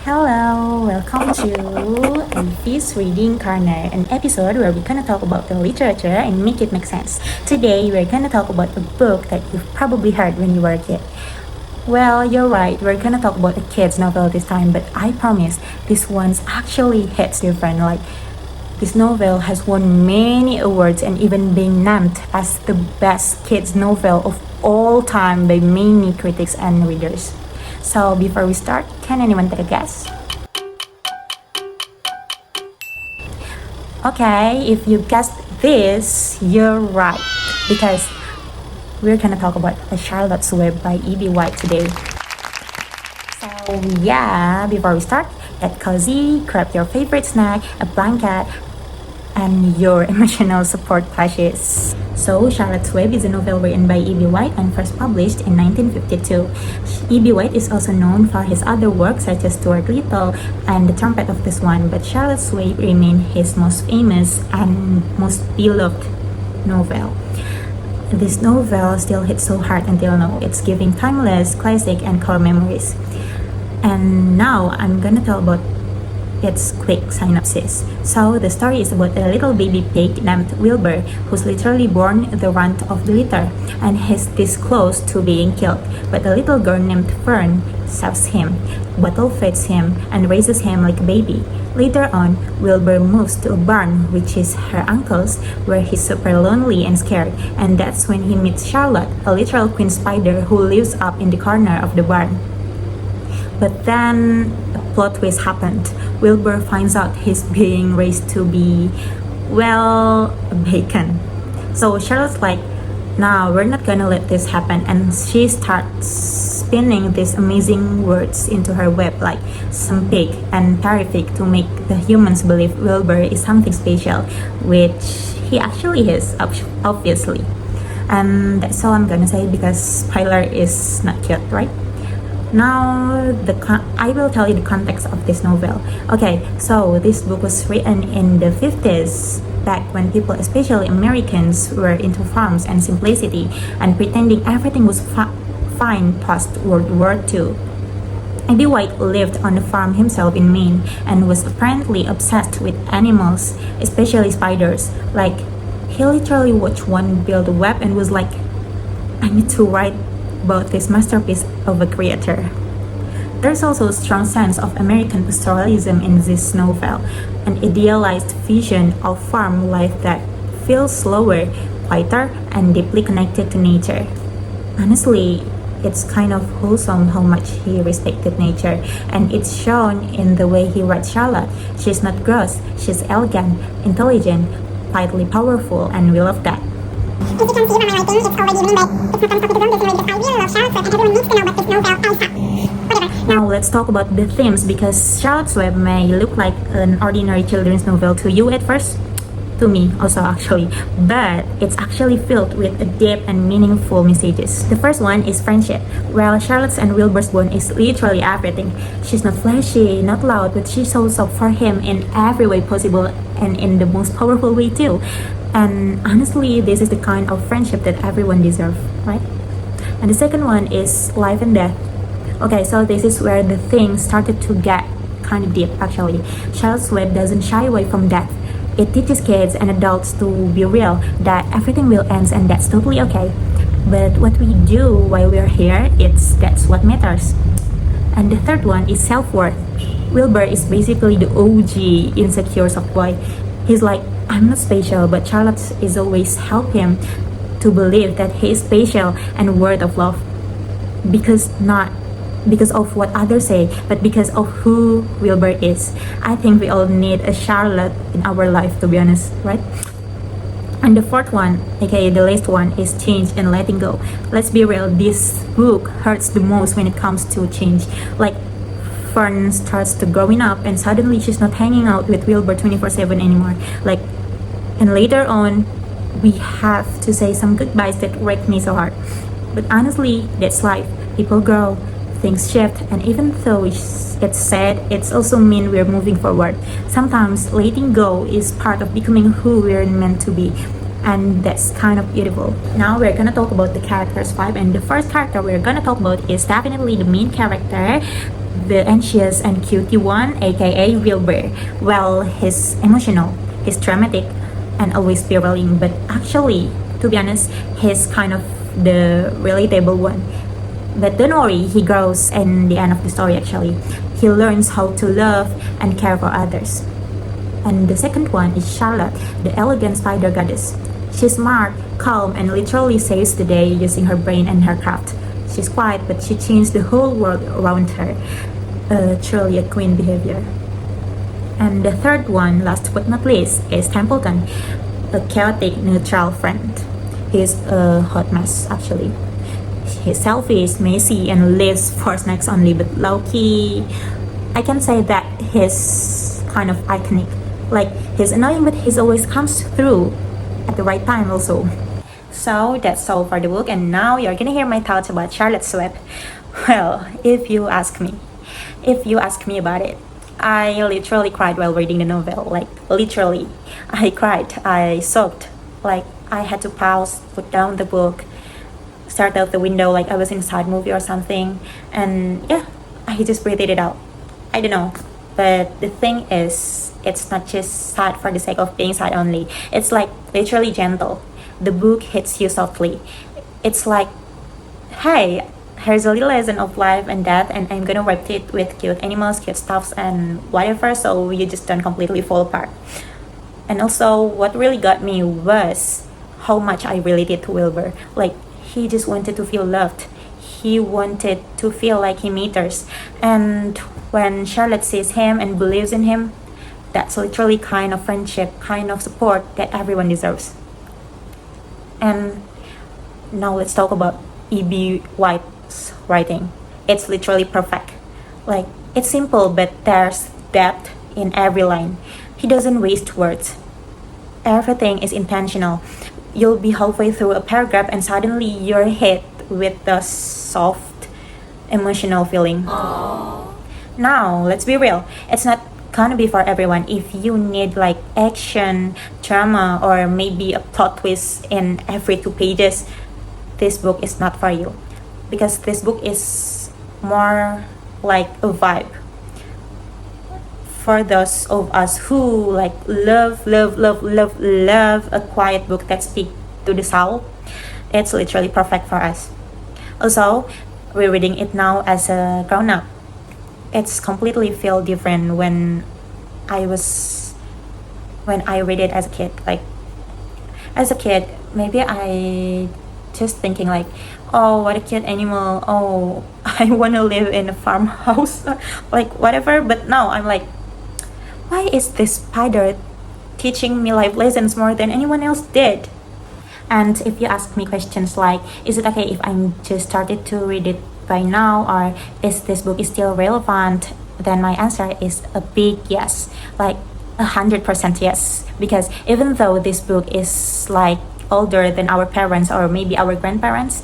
Hello, welcome to Ify's Reading Corner, an episode where we're gonna talk about the literature and make it make sense. Today, we're gonna talk about a book that you've probably heard when you were a kid. Well, you're right, we're gonna talk about a kid's novel this time, but I promise this one's actually hits different. Like, this novel has won many awards and even been named as the best kids novel of all time by many critics and readers. So before we start, can anyone take a guess? Okay, if you guessed this, you're right, because we're gonna talk about The Charlotte's Web by E.B. White today. So yeah, before we start, get cozy, grab your favorite snack, a blanket, and your emotional support plushes. So, Charlotte's Web is a novel written by E.B. White and first published in 1952. E.B. White is also known for his other works such as Stuart Little and The Trumpet of the Swan, but Charlotte's Web remained his most famous and most beloved novel. This novel still hits so hard until now. It's giving timeless, classic, and core memories. And now I'm gonna tell about its quick synopsis. So the story is about a little baby pig named Wilbur who's literally born the runt of the litter and he's this close to being killed. But a little girl named Fern saves him, bottle feeds him, and raises him like a baby. Later on, Wilbur moves to a barn, which is her uncle's, where he's super lonely and scared, and that's when he meets Charlotte, a literal queen spider who lives up in the corner of the barn. But then a plot twist happened. Wilbur finds out he's being raised to be, well, a bacon. So Charlotte's like, nah, we're not gonna let this happen. And she starts spinning these amazing words into her web like some pig and terrific to make the humans believe Wilbur is something special, which he actually is, obviously. And that's all I'm gonna say because spoiler is not cute, right? Now, I will tell you the context of this novel. Okay, so this book was written in the 50s, back when people, especially Americans, were into farms and simplicity and pretending everything was fine post World War II. E.B. White lived on a farm himself in Maine and was apparently obsessed with animals, especially spiders. Like, he literally watched one build a web and was like, I need to write about this masterpiece of a creator. There's also a strong sense of American pastoralism in this novel, an idealized vision of farm life that feels slower, quieter, and deeply connected to nature. Honestly, it's kind of wholesome how much he respected nature, and it's shown in the way he writes Charlotte. She's not gross, she's elegant, intelligent, quietly powerful, and we love that. As you can see from my writing, it's already evening, but it's not time for me to go because I really love Charlotte's Web and everyone needs to know about this novel ASAP. Whatever. Now let's talk about the themes because Charlotte's Web may look like an ordinary children's novel to you at first, to me also actually, but it's actually filled with a deep and meaningful messages. The first one is friendship. Well, Charlotte's and Wilbur's bond is literally everything. She's not flashy, not loud, but she shows up for him in every way possible and in the most powerful way too. And honestly, this is the kind of friendship that everyone deserves, right? And the second one is life and death. Okay, so this is where the thing started to get kind of deep actually. Charlotte's Web doesn't shy away from death. It teaches kids and adults to be real, that everything will end and that's totally okay. But what we do while we're here, that's what matters. And the third one is self-worth. Wilbur is basically the OG insecure soft boy. He's like, I'm not special, but Charlotte is always help him to believe that he is special and worth of love. Not because of what others say, but because of who Wilbur is. I think we all need a Charlotte in our life, to be honest, right? And the fourth one, aka the last one, is change and letting go. Let's be real, this book hurts the most when it comes to change. Like, Fern starts to growing up and suddenly she's not hanging out with Wilbur 24/7 anymore. Like, and later on, we have to say some goodbyes that wreck me so hard. But honestly, that's life. People grow, things shift, and even though it's sad, it's also mean we're moving forward. Sometimes letting go is part of becoming who we're meant to be. And that's kind of beautiful. Now we're gonna talk about the characters 5, and the first character we're gonna talk about is definitely the main character, the anxious and cutie one, aka Wilbur. Well, he's emotional, he's dramatic, and always spiraling, but actually, to be honest, he's kind of the relatable one. But don't worry, he grows in the end of the story actually. He learns how to love and care for others. And the second one is Charlotte, the elegant spider goddess. She's smart, calm, and literally saves the day using her brain and her craft. She's quiet, but she changed the whole world around her. Truly a queen behavior. And the third one, last but not least, is Templeton, a chaotic, neutral friend. He's a hot mess, actually. He's selfish, messy, and lives for snacks only, but low-key, I can say that he's kind of iconic. Like, he's annoying, but he always comes through at the right time also. So that's all for the book, and now you're gonna hear my thoughts about Charlotte's Web. Well, if you ask me about it, I literally cried while reading the novel. Like, literally, I cried, I sobbed. Like, I had to pause, put down the book, start out the window like I was in a sad movie or something, and yeah, I just breathed it out. I don't know, but the thing is, it's not just sad for the sake of being sad only. It's like literally gentle. The book hits you softly. It's like, hey, here's a little lesson of life and death, and I'm gonna wrap it with cute animals, cute stuffs, and whatever, so you just don't completely fall apart. And also, what really got me was how much I related to Wilbur. Like, he just wanted to feel loved. He wanted to feel like he matters. And when Charlotte sees him and believes in him, that's literally kind of friendship, kind of support that everyone deserves. And now let's talk about E.B. White's writing. It's literally perfect. Like, it's simple, but there's depth in every line. He doesn't waste words. Everything is intentional. You'll be halfway through a paragraph and suddenly you're hit with the soft, emotional feeling. Aww. Now, let's be real. It's not gonna be for everyone. If you need like action, drama, or maybe a plot twist in every 2 pages, this book is not for you. Because this book is more like a vibe. For those of us who like love a quiet book that speaks to the soul, it's literally perfect for us. Also, we're reading it now as a grown-up. It's completely feel different when I read it as a kid. Like, as a kid, maybe I just thinking like, oh, what a cute animal, oh, I want to live in a farmhouse, like whatever. But now I'm like, why is this spider teaching me life lessons more than anyone else did? And if you ask me questions like, is it okay if I'm just started to read it by now, or is this book is still relevant, then my answer is a big yes, like 100% yes. Because even though this book is like older than our parents or maybe our grandparents,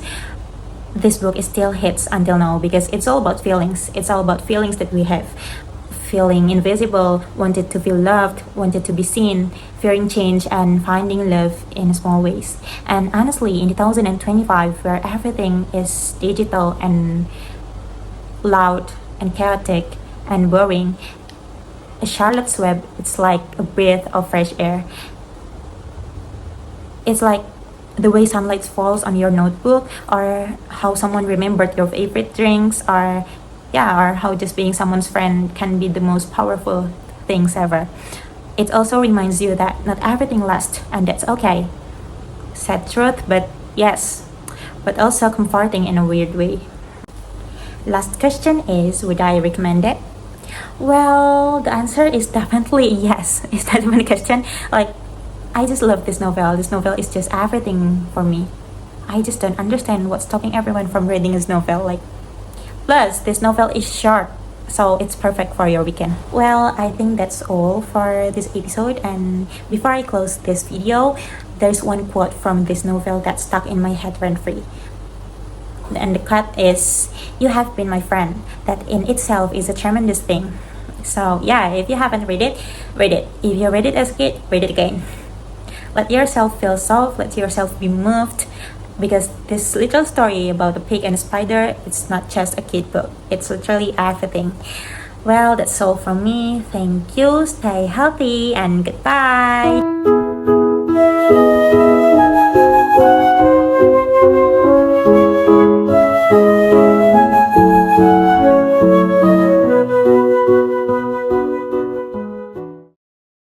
this book is still hits until now, because it's all about feelings. It's all about feelings that we have. Feeling invisible, wanted to feel loved, wanted to be seen, fearing change, and finding love in small ways. And honestly, in 2025, where everything is digital and loud and chaotic and boring, Charlotte's Web, it's like a breath of fresh air. It's like the way sunlight falls on your notebook, or how someone remembered your favorite drinks, or how just being someone's friend can be the most powerful things ever. It also reminds you that not everything lasts, and that's okay. Sad truth, but yes, but also comforting in a weird way. Last question is, would I recommend it? Well, the answer is definitely yes. Is that even a question? Like, I just love this novel. This novel is just everything for me. I just don't understand what's stopping everyone from reading this novel. Like, plus, this novel is short, so it's perfect for your weekend. Well, I think that's all for this episode. And before I close this video, there's one quote from this novel that stuck in my head rent-free. And the quote is, "You have been my friend." That in itself is a tremendous thing. So yeah, if you haven't read it, read it. If you read it as a kid, read it again. Let yourself feel soft, let yourself be moved, because this little story about the pig and the spider, it's not just a kid book, it's literally everything. Well, that's all from me. Thank you, stay healthy, and goodbye.